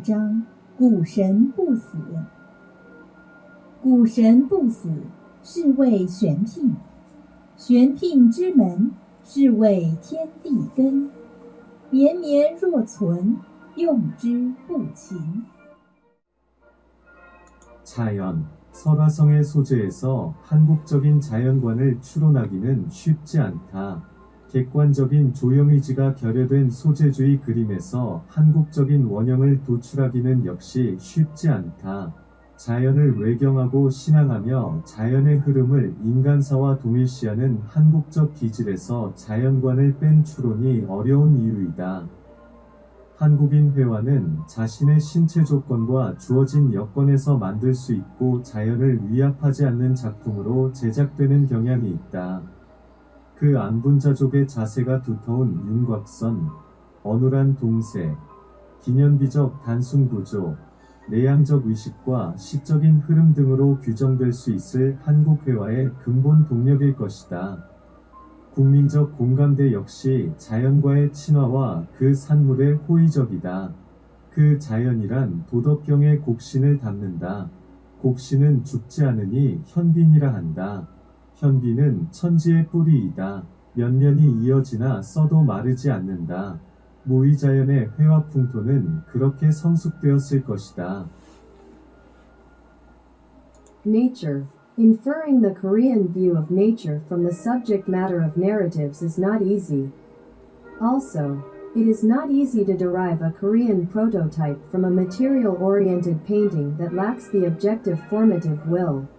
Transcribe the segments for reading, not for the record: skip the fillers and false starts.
章，古神不死。古神不死，是谓玄牝。玄牝之门，是谓天地根。绵绵若存，用之不勤。 자연, 설화성의 소재에서 한국적인 자연관을 추론하기는 쉽지 않다. 객관적인 조형의지가 결여된 소재주의 그림에서 한국적인 원형을 도출하기는 역시 쉽지 않다. 자연을 외경하고 신양하며 자연의 흐름을 인간사와 동일시하는 한국적 기질에서 자연관을 뺀 추론이 어려운 이유이다. 한국인 회화는 자신의 신체조건과 주어진 여건에서 만들 수 있고 자연을 위압하지 않는 작품으로 제작되는 경향이 있다. 그 안분자족의 자세가 두터운 윤곽선, 어눌한 동세-기념비적 단순구조-내향적 의식과 시적인 흐름 등으로 규정될 수 있을 한국 회화의 근본 동력일 것이다. 국민적 공감대 역시 자연과의 친화와 그 산물의 호의적이다. 그 자연이란 도덕경의 곡신을 담는다. 곡신은 죽지 않으니 현빈이라 한다. 현빈은 천지의 뿌리이다. 몇 년이 이어지나 써도 마르지 않는다. 모의자연의 회화 풍토는 그렇게 성숙되었을 것이다. Nature. Inferring the Korean view of nature from the subject matter of narratives is not easy. Also, it is not easy to derive a Korean prototype from a material-oriented painting that lacks the objective formative will.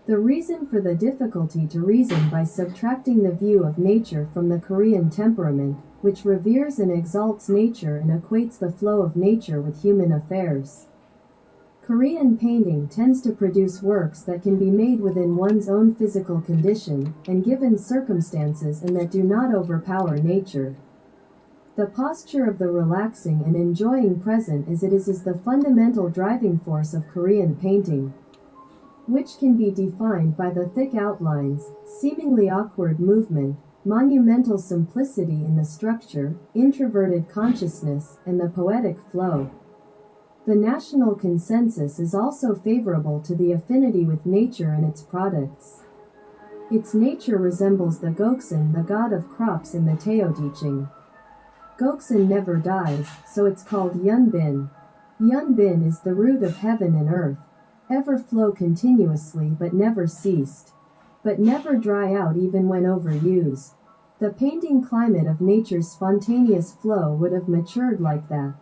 The reason for the difficulty to reason by subtracting the view of nature from the Korean temperament, which reveres and exalts nature and equates the flow of nature with human affairs. Korean painting tends to produce works that can be made within one's own physical condition and given circumstances and that do not overpower nature. The posture of the relaxing and enjoying present as it is the fundamental driving force of Korean painting, which can be defined by the thick outlines, seemingly awkward movement, monumental simplicity in the structure, introverted consciousness, and the poetic flow. The national consensus is also favorable to the affinity with nature and its products. Its nature resembles the Goksun, the god of crops in the Teo teaching. Goksun never dies, so it's called Yunbin. Yunbin is the root of heaven and earth, ever flow continuously but never ceased, but never dry out even when overused. The painting climate of nature's spontaneous flow would have matured like that.